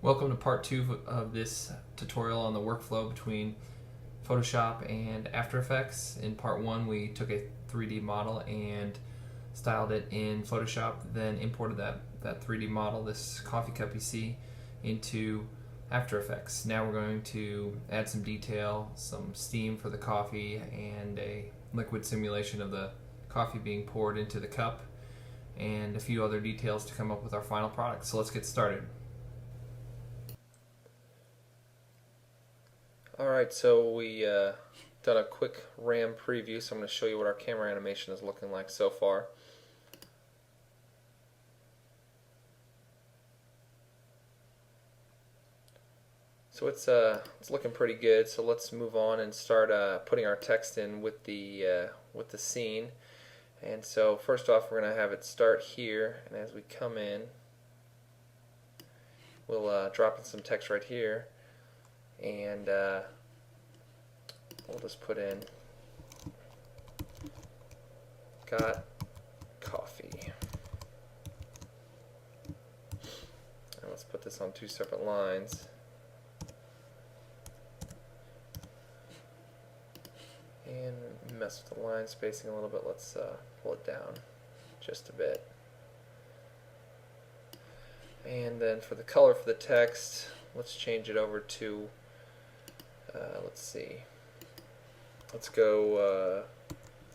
Welcome to part 2 of this tutorial on the workflow between Photoshop and After Effects. In part 1 we took a 3D model and styled it in Photoshop, then imported that 3D model, this coffee cup you see, into After Effects. Now we're going to add some detail, some steam for the coffee, and a liquid simulation of the coffee being poured into the cup, and a few other details to come up with our final product. So let's get started. Alright, so we done a quick RAM preview, so I'm going to show you what our camera animation is looking like so far. So it's looking pretty good. So let's move on and start putting our text in with the scene. And so first off, we're going to have it start here, and as we come in, we'll drop in some text right here. And we'll just put in got coffee, and let's put this on 2 separate lines, and mess with the line spacing a little bit. Let's pull it down just a bit. And then for the color for the text, let's change it over to let's go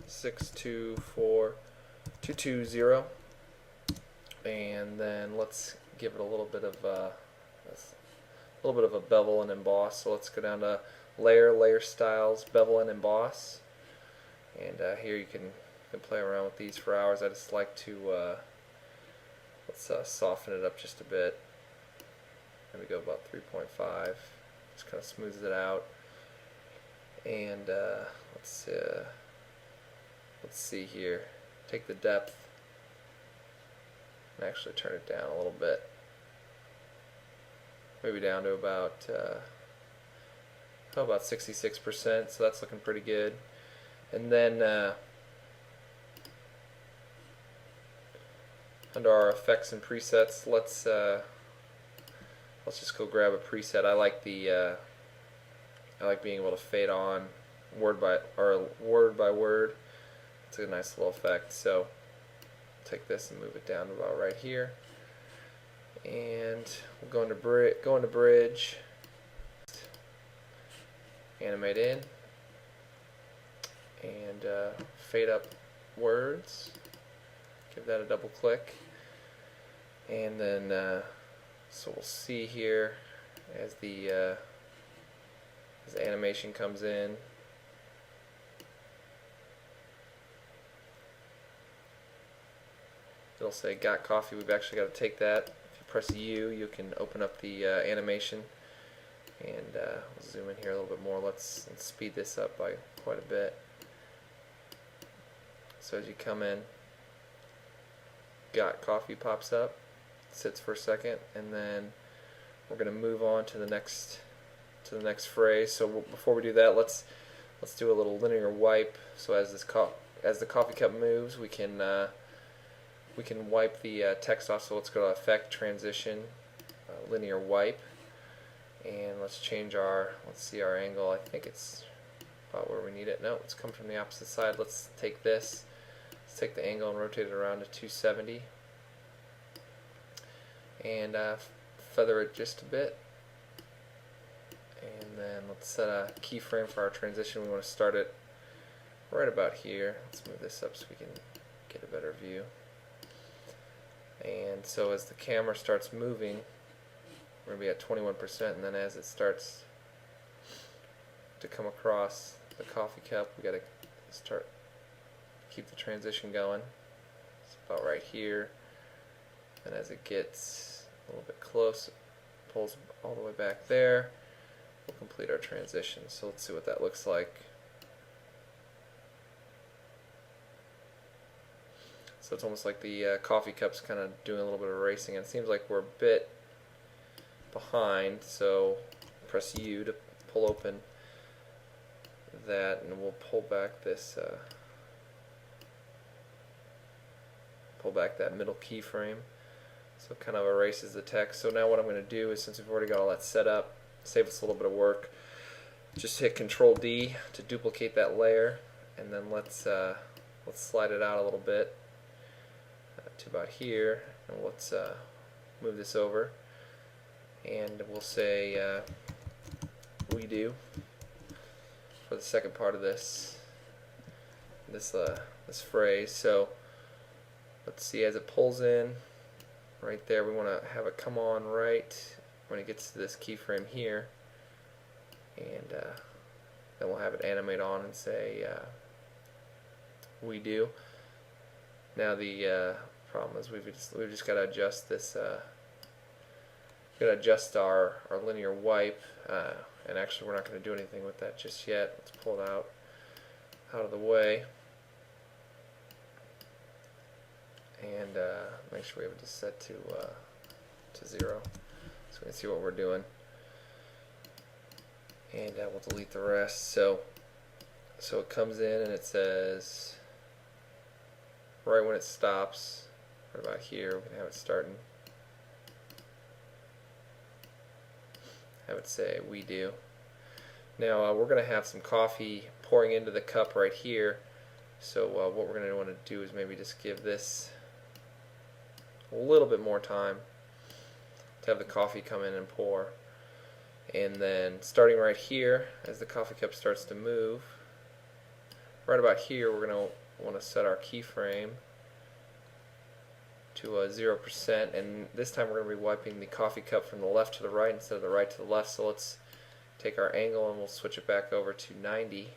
624220, and then let's give it a little bit of a bevel and emboss. So let's go down to layer styles, bevel and emboss, and here you can play around with these for hours. I just like to let's soften it up just a bit. There we go, about 3.5. Just kind of smooths it out. And let's see here. Take the depth and actually turn it down a little bit. Maybe down to about 66%. So that's looking pretty good. And then under our effects and presets, let's just go grab a preset. I like being able to fade on word by word. It's a nice little effect. So take this and move it down to about right here, and we'll go into bridge, animate in, and fade up words. Give that a double click, and then so we'll see here as the animation comes in. It'll say got coffee. We've actually got to take that. If you press U, you can open up the animation, and we'll zoom in here a little bit more. Let's speed this up by quite a bit. So as you come in, got coffee pops up, sits for a second, and then we're going to move on to the next phrase. So before we do that, let's do a little linear wipe. So as the coffee cup moves, we can wipe the text off. So let's go to Effect, Transition, Linear Wipe, and let's change let's see our angle. I think it's about where we need it. No, it's come from the opposite side. Let's take this. Let's take the angle and rotate it around to 270, and feather it just a bit. And then let's set a keyframe for our transition. We want to start it right about here. Let's move this up so we can get a better view. And so as the camera starts moving, we're going to be at 21%, and then as it starts to come across the coffee cup, we got to keep the transition going. It's about right here, and as it gets a little bit close, it pulls all the way back there. We'll complete our transition. So let's see what that looks like. So it's almost like the coffee cup's kind of doing a little bit of racing. It seems like we're a bit behind, so press U to pull open that, and we'll pull back this pull back that middle keyframe. So it kind of erases the text. So now what I'm going to do is, since we've already got all that set up, save us a little bit of work, just hit Control D to duplicate that layer, and then let's slide it out a little bit to about here, and let's move this over, and we'll say we do for the second part of this phrase. So let's see, as it pulls in right there, we want to have it come on right when it gets to this keyframe here, and then we'll have it animate on and say we do. Now the problem is we've just got to adjust this. Got to adjust our linear wipe, and actually we're not going to do anything with that just yet. Let's pull it out of the way, and make sure we have it just set to 0, so we can see what we're doing. And we'll delete the rest. So it comes in and it says, right when it stops, right about here, we can have it starting. Have it say we do. Now we're going to have some coffee pouring into the cup right here. So what we're going to want to do is maybe just give this a little bit more time to have the coffee come in and pour. And then starting right here, as the coffee cup starts to move, right about here we're going to want to set our keyframe to 0%, and this time we're going to be wiping the coffee cup from the left to the right instead of the right to the left. So let's take our angle and we'll switch it back over to 90,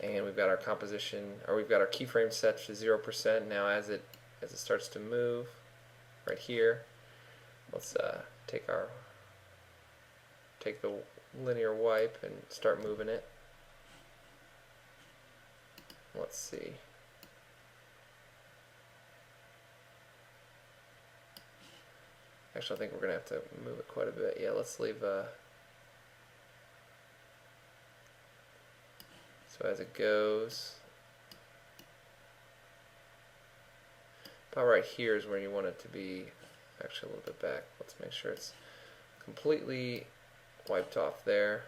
and we've got our composition, or we've got our keyframe set to 0%. Now as it starts to move right here, let's take the linear wipe and start moving it. Let's see. Actually, I think we're going to have to move it quite a bit. Yeah, let's leave. So as it goes, about right here is where you want it to be. Actually, a little bit back. Let's make sure it's completely wiped off there.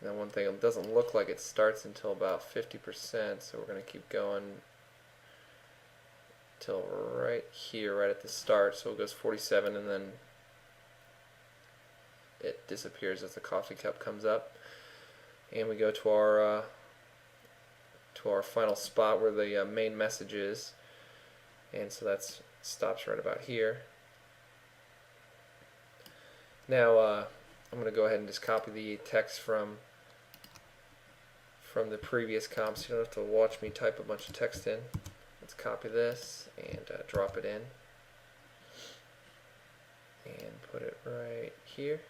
Now one thing, it doesn't look like it starts until about 50%, so we're going to keep going till right here, right at the start. So it goes 47, and then it disappears as the coffee cup comes up. And we go to our final spot where the main message is, and so that stops right about here. Now I'm going to go ahead and just copy the text from the previous comp, so you don't have to watch me type a bunch of text in. Let's copy this and drop it in and put it right here.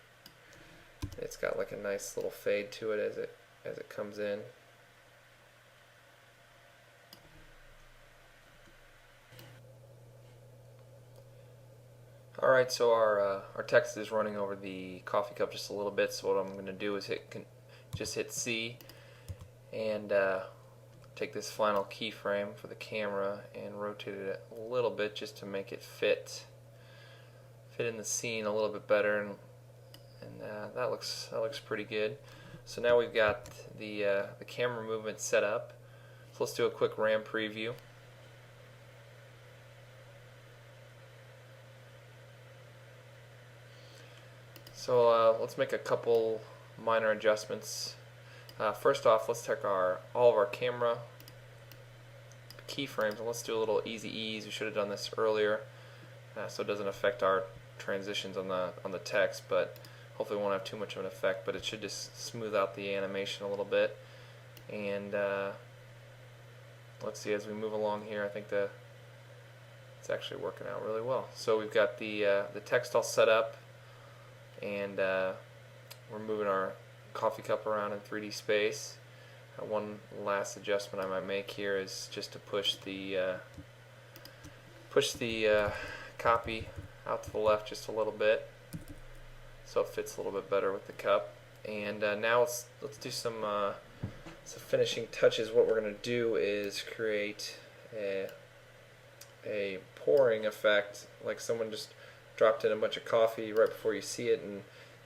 It's got like a nice little fade to it as it comes in. Alright, so our text is running over the coffee cup just a little bit, so what I'm going to do is just hit C and take this final keyframe for the camera and rotate it a little bit just to make it fit in the scene a little bit better, and that looks pretty good. So now we've got the camera movement set up. So let's do a quick RAM preview. So let's make a couple minor adjustments. First off, let's take all of our camera keyframes and let's do a little easy ease. We should have done this earlier, so it doesn't affect our transitions on the text, but hopefully it won't have too much of an effect. But it should just smooth out the animation a little bit. And let's see, as we move along here, I think it's actually working out really well. So we've got the text all set up, and we're moving our coffee cup around in 3D space. One last adjustment I might make here is just to push the copy out to the left just a little bit, so it fits a little bit better with the cup. And now let's do some So finishing touches, what we're going to do is create a pouring effect, like someone just dropped in a bunch of coffee right before you see it, and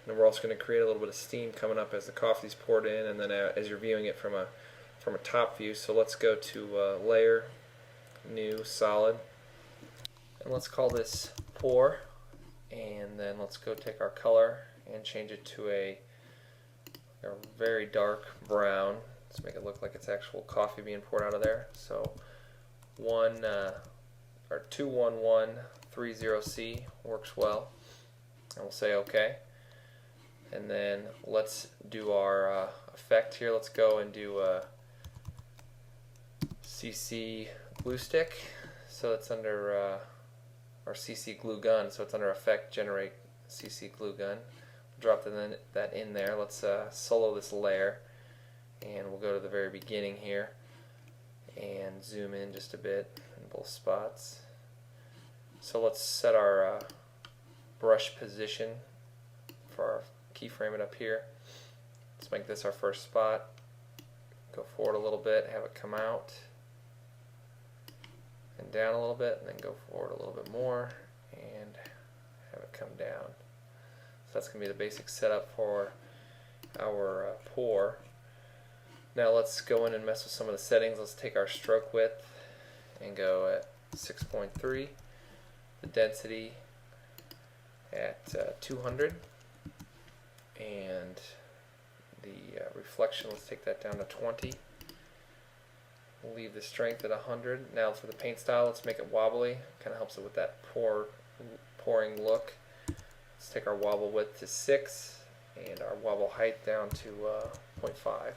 we're also going to create a little bit of steam coming up as the coffee's poured in, and then as you're viewing it from a top view. So let's go to Layer, New, Solid, and let's call this Pour, and then let's go take our color and change it to a very dark brown. Let's make it look like it's actual coffee being poured out of there. So 21130C works well, and we'll say OK. And then let's do our effect here. Let's go and do a CC glue stick. So it's under our CC glue gun. So it's under Effect, Generate CC glue gun. Drop that in there. Let's solo this layer, and we'll go to the very beginning here and zoom in just a bit in both spots. So let's set our brush position for our keyframe it up here. Let's make this our first spot. Go forward a little bit, have it come out, and down a little bit, and then go forward a little bit more and have it come down. So that's going to be the basic setup for our pour. Now let's go in and mess with some of the settings. Let's take our stroke width and go at 6.3, the density at 200, and the reflection, let's take that down to 20. We'll leave the strength at 100. Now for the paint style, let's make it wobbly. Kind of helps it with that pouring look. Let's take our wobble width to 6 and our wobble height down to 0.5.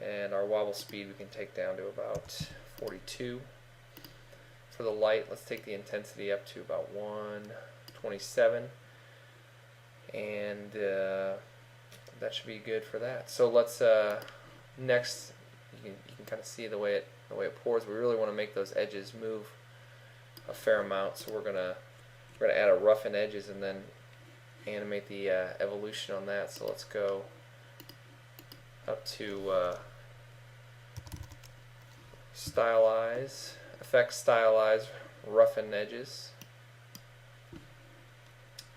And our wobble speed we can take down to about 42. For the light, let's take the intensity up to about 127. And that should be good for that. So let's next, you can kind of see the way it pours. We really want to make those edges move a fair amount, so we're gonna add a roughen edges and then animate the evolution on that. So let's go up to Stylize, Effect, Stylize, Roughen Edges,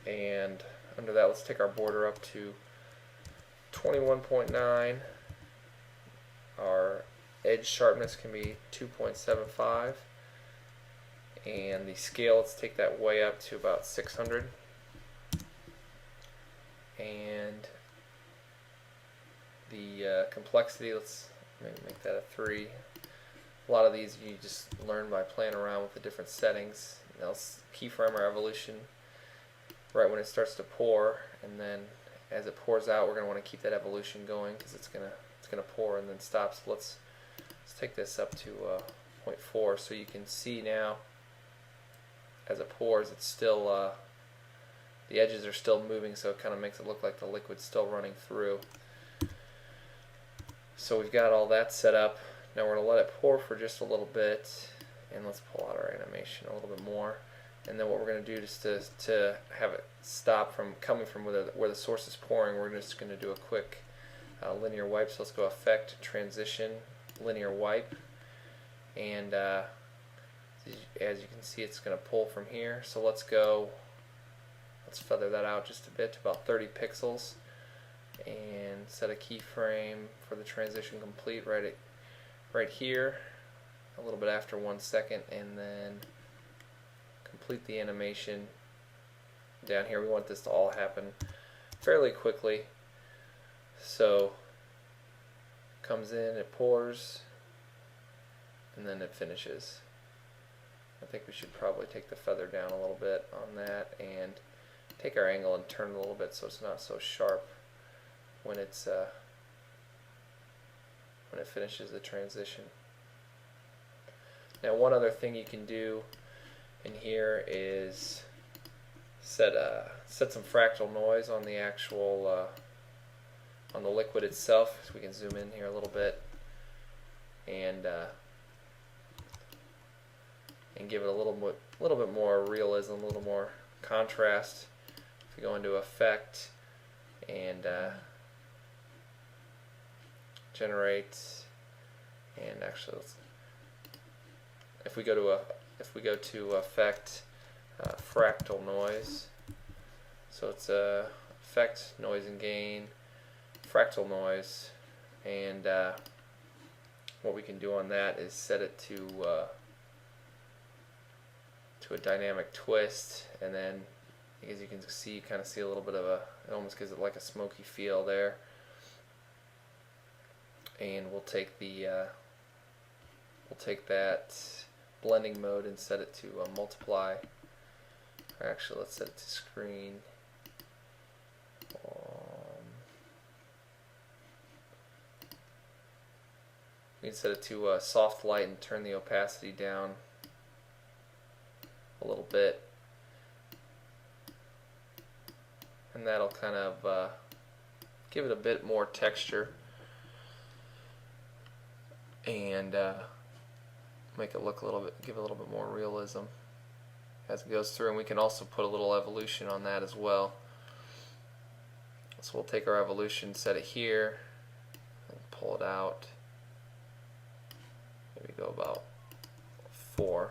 and under that let's take our border up to 21.9. Our edge sharpness can be 2.75, and the scale, let's take that way up to about 600, and the complexity, let's maybe make that a 3. A lot of these you just learn by playing around with the different settings. Now let's keyframe our evolution right when it starts to pour, and then as it pours out we're going to want to keep that evolution going because it's going to pour and then stop. So let's take this up to 0.4, so you can see now as it pours it's still the edges are still moving, so it kind of makes it look like the liquid's still running through. So we've got all that set up. Now we're going to let it pour for just a little bit, and let's pull out our animation a little bit more. And then what we're going to do just to have it stop from coming from where the source is pouring, we're just going to do a quick linear wipe. So let's go Effect, Transition, Linear Wipe, and as you can see it's going to pull from here. So let's feather that out just a bit to about 30 pixels and set a keyframe for the transition complete right here, a little bit after 1 second, and then complete the animation down here. We want this to all happen fairly quickly. So it comes in, it pours, and then it finishes. I think we should probably take the feather down a little bit on that and take our angle and turn it a little bit so it's not so sharp when it's when it finishes the transition. Now one other thing you can do in here is set some fractal noise on the actual on the liquid itself. So we can zoom in here a little bit and give it a little bit more realism, a little more contrast. If we go into Effect and generate, and actually if we go to effect, fractal noise, so it's effect, noise and gain, fractal noise, and what we can do on that is set it to a dynamic twist, and then as you can see, you kind of see a little bit of it almost gives it like a smoky feel there. And we'll take that blending mode and set it to multiply. Or actually, let's set it to screen. We can set it to soft light and turn the opacity down a little bit, and that'll kind of give it a bit more texture and make it look a little bit, give it a little bit more realism as it goes through. And we can also put a little evolution on that as well. So we'll take our evolution, set it here, and pull it out. Maybe go about 4.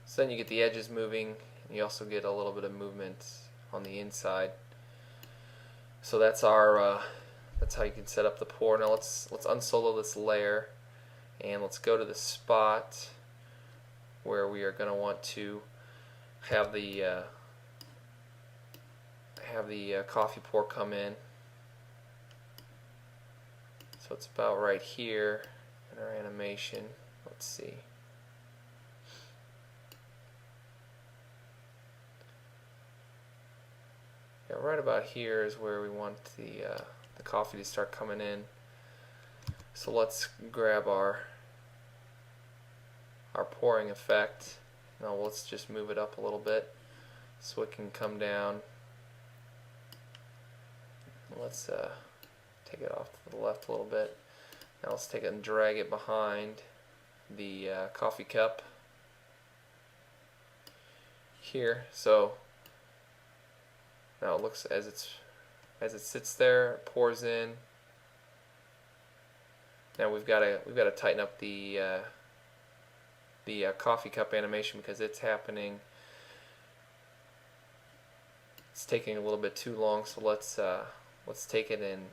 So then you get the edges moving, and you also get a little bit of movement on the inside. So that's our that's how you can set up the pour. Now let's unsolo this layer, and let's go to the spot where we are going to want to have the coffee pour come in. So it's about right here in our animation. Let's see. Yeah, right about here is where we want the coffee to start coming in. So let's grab our pouring effect. Now let's just move it up a little bit so it can come down. Let's take it off to the left a little bit. Now let's take it and drag it behind the coffee cup here. So now it looks as it sits there, it pours in. Now we've got to tighten up the coffee cup animation because it's happening. It's taking a little bit too long. So let's take it and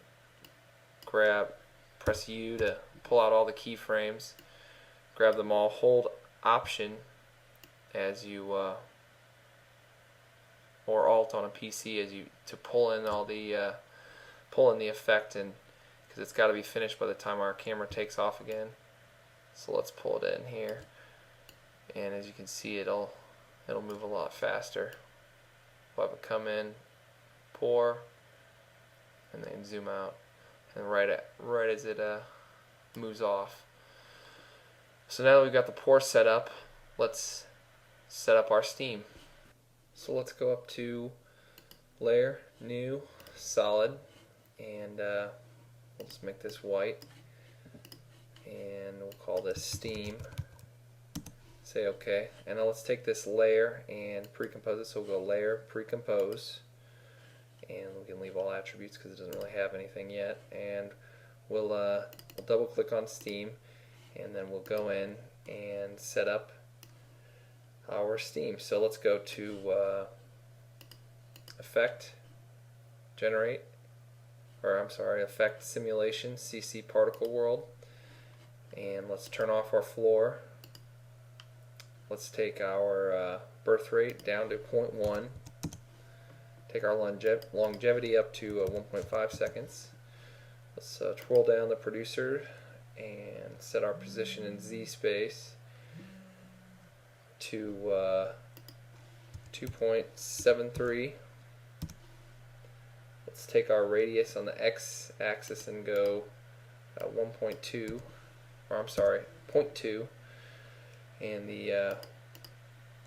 press U to pull out all the keyframes. Grab them all. Hold Option as you or Alt on a PC as you to pull in all the effect, and because it's got to be finished by the time our camera takes off again. So let's pull it in here, and as you can see, it'll move a lot faster. We'll have it come in, pour, and then zoom out, and right as it moves off. So now that we've got the pour set up, let's set up our steam. So let's go up to Layer, New, Solid, and we'll just make this white, and we'll call this Steam. Say OK, and now let's take this layer and pre-compose it. So we'll go Layer, Pre-compose, and we can leave all attributes because it doesn't really have anything yet. And we'll double click on Steam, and then we'll go in and set up our steam. So let's go to Effect, Generate, or I'm sorry, Effect Simulation, CC Particle World, and let's turn off our floor. Let's take our birth rate down to 0.1. Take our longevity up to 1.5 seconds. Let's twirl down the producer and set our position in Z space to 2.73. Let's take our radius on the X axis and go 1.2, or I'm sorry, 0.2, and the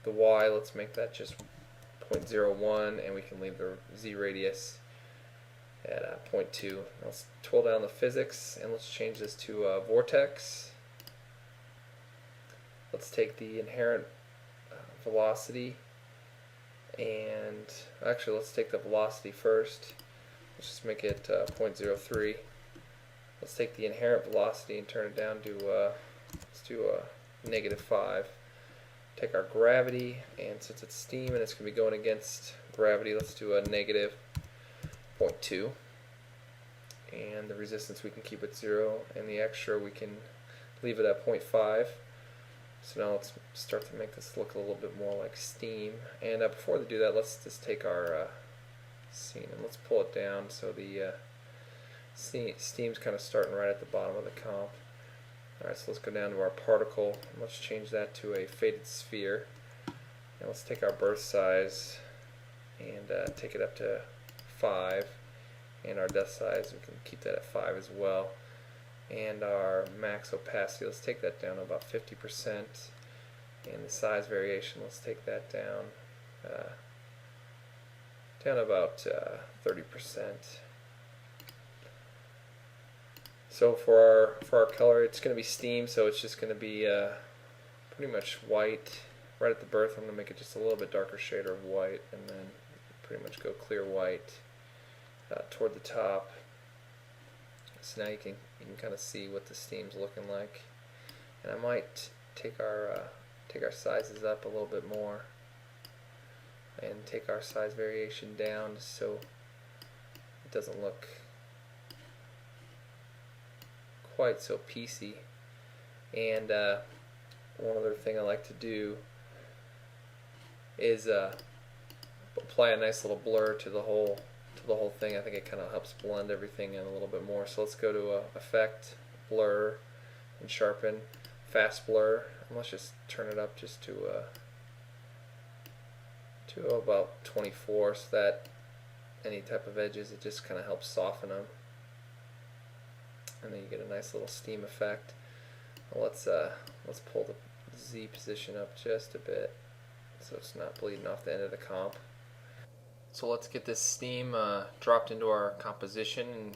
Y, let's make that just 0.01, and we can leave the Z radius at 0.2. Let's twirl down the physics and let's change this to vortex. Let's take the inherent velocity, and actually let's take the velocity first. Let's just make it 0.03, let's take the inherent velocity and turn it down to let's do a -5. Take our gravity, and since it's steam and it's going to be going against gravity, let's do a -0.2. And the resistance we can keep at 0, and the extra we can leave it at 0.5. So now let's start to make this look a little bit more like steam. And before we do that, let's just take our scene and let's pull it down so the steam's kind of starting right at the bottom of the comp. Alright, so let's go down to our particle, and let's change that to a faded sphere. And let's take our burst size and take it up to 5. And our depth size, we can keep that at 5 as well. And our max opacity, let's take that down to about 50%. And the size variation, let's take that down to about 30%. So for our color, it's going to be steam, so it's just going to be pretty much white. Right at the birth, I'm going to make it just a little bit darker shade of white, and then pretty much go clear white toward the top. So now you can kind of see what the steam's looking like. And I might take our sizes up a little bit more, and take our size variation down just so it doesn't look quite so piecey. And one other thing I like to do is apply a nice little blur to the whole thing. I think it kind of helps blend everything in a little bit more. So let's go to Effect, Blur, and Sharpen, Fast Blur, and let's just turn it up just to about 24, so that any type of edges, it just kind of helps soften them. And then you get a nice little steam effect. Let's pull the Z position up just a bit so it's not bleeding off the end of the comp. So let's get this steam dropped into our composition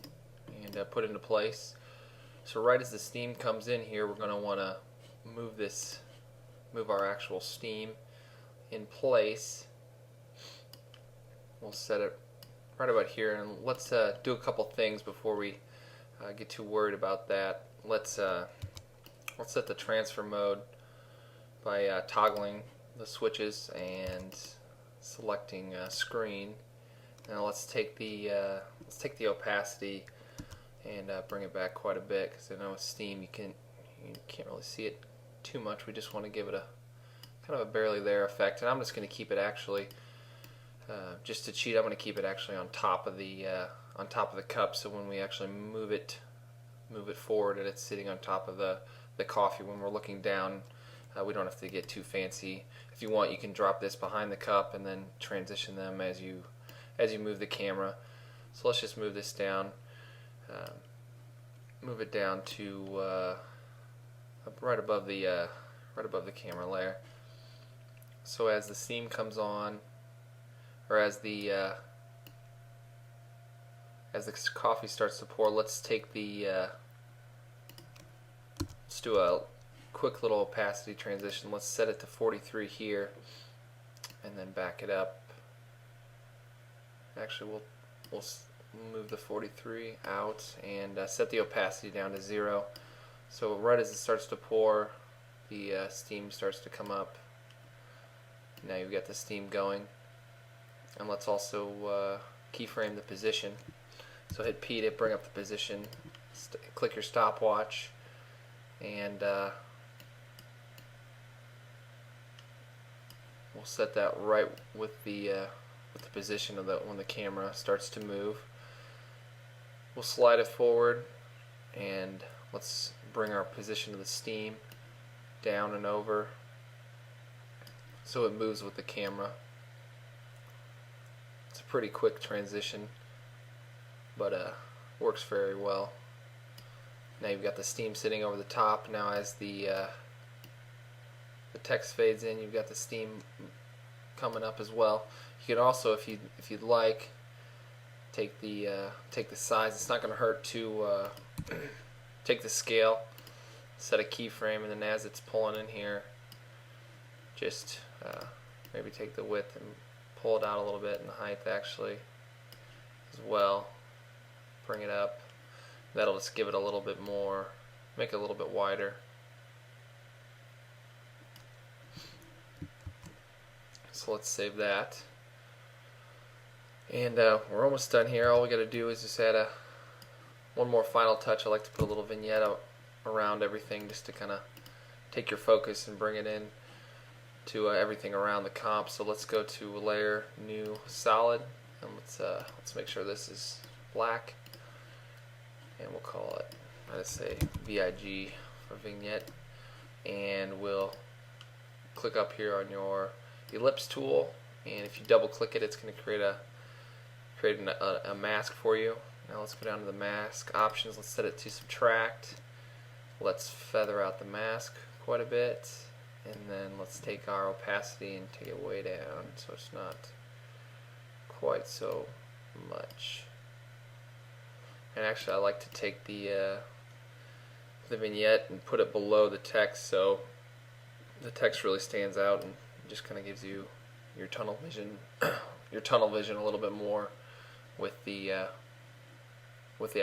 and put into place. So right as the steam comes in here, we're going to want to move our actual steam in place. We'll set it right about here, and let's do a couple things before we get too worried about that. Let's set the transfer mode by toggling the switches and selecting screen. Now let's take the opacity and bring it back quite a bit, because I know with steam you can't really see it too much. We just want to give it a kind of a barely there effect, and I'm just going to keep it actually just to cheat. I'm going to keep it actually on top of the cup, so when we actually move it forward and it's sitting on top of the coffee, when we're looking down, we don't have to get too fancy. If you want, you can drop this behind the cup and then transition them as you move the camera. So let's just move this down, move it down to right above the camera layer. So as the steam comes on, or as the coffee starts to pour, let's do a quick little opacity transition. Let's set it to 43 here, and then back it up. Actually, we'll move the 43 out and set the opacity down to 0. So right as it starts to pour, the steam starts to come up. Now you've got the steam going. And let's also keyframe the position. So hit P to bring up the position. Click your stopwatch, and we'll set that right with the position of when the camera starts to move. We'll slide it forward, and let's bring our position of the steam down and over so it moves with the camera. It's a pretty quick transition, but works very well. Now you've got the steam sitting over the top. Now as the text fades in, you've got the steam coming up as well. You can also, if you'd like, take the size. It's not going to hurt to take the scale, set a keyframe, and then as it's pulling in here, just maybe take the width and pull it out a little bit, and the height actually as well. Bring it up. That'll just give it a little bit more, make it a little bit wider. So let's save that. And we're almost done here. All we got to do is just add one more final touch. I like to put a little vignette around everything just to kind of take your focus and bring it in to everything around the comp. So let's go to Layer, New, Solid, and let's make sure this is black, and we'll call it, I just say VIG for Vignette, and we'll click up here on your ellipse tool, and if you double click it, it's going to create a mask for you. Now let's go down to the mask options. Let's set it to subtract. Let's feather out the mask quite a bit, and then let's take our opacity and take it way down so it's not quite so much. And actually, I like to take the vignette and put it below the text so the text really stands out and just kind of gives you your tunnel vision, a little bit more with the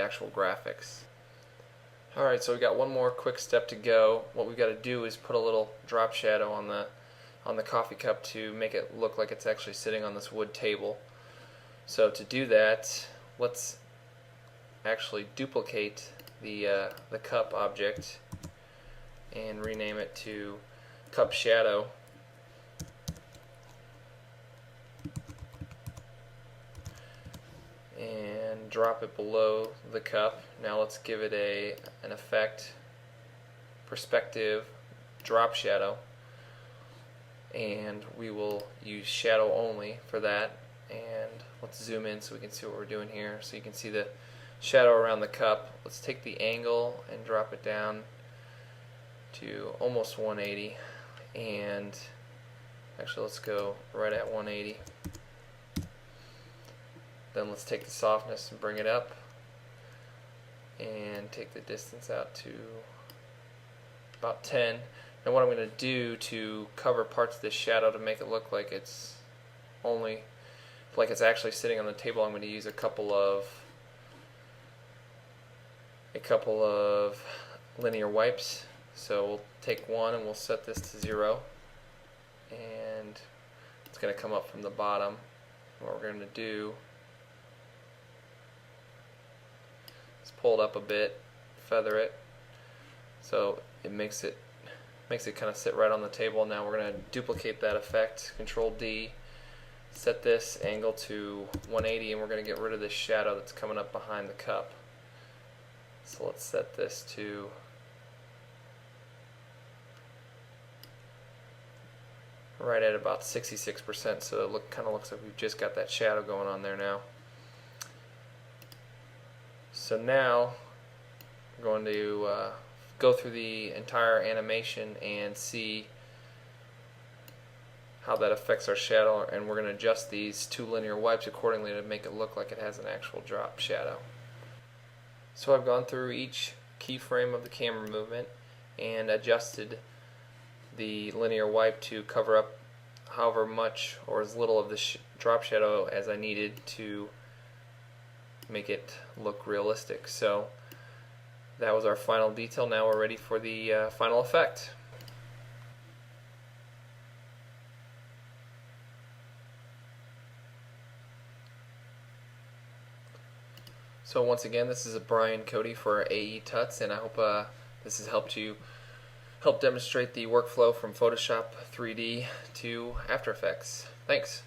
actual graphics. Alright, so we've got one more quick step to go. What we've got to do is put a little drop shadow on the coffee cup to make it look like it's actually sitting on this wood table. So to do that, let's actually duplicate the cup object and rename it to cup shadow. And drop it below the cup. Now let's give it an effect, perspective, drop shadow, and we will use shadow only for that. And let's zoom in so we can see what we're doing here. So you can see the shadow around the cup. Let's take the angle and drop it down to almost 180, and actually let's go right at 180. Then let's take the softness and bring it up, and take the distance out to about 10. And what I'm going to do to cover parts of this shadow to make it look like it's actually sitting on the table, I'm going to use a couple of linear wipes. So we'll take one and we'll set this to 0, and it's going to come up from the bottom. What we're going to do, pull it up a bit, feather it, so it makes it kind of sit right on the table. Now we're going to duplicate that effect, Control D, set this angle to 180, and we're going to get rid of this shadow that's coming up behind the cup. So let's set this to right at about 66%, so it kind of looks like we've just got that shadow going on there now. So now we're going to go through the entire animation and see how that affects our shadow, and we're going to adjust these two linear wipes accordingly to make it look like it has an actual drop shadow. So I've gone through each keyframe of the camera movement and adjusted the linear wipe to cover up however much or as little of the drop shadow as I needed to make it look realistic. So that was our final detail. Now we're ready for the final effect. So once again, this is Brian Cody for AE Tuts, and I hope this has helped demonstrate the workflow from Photoshop 3D to After Effects. Thanks.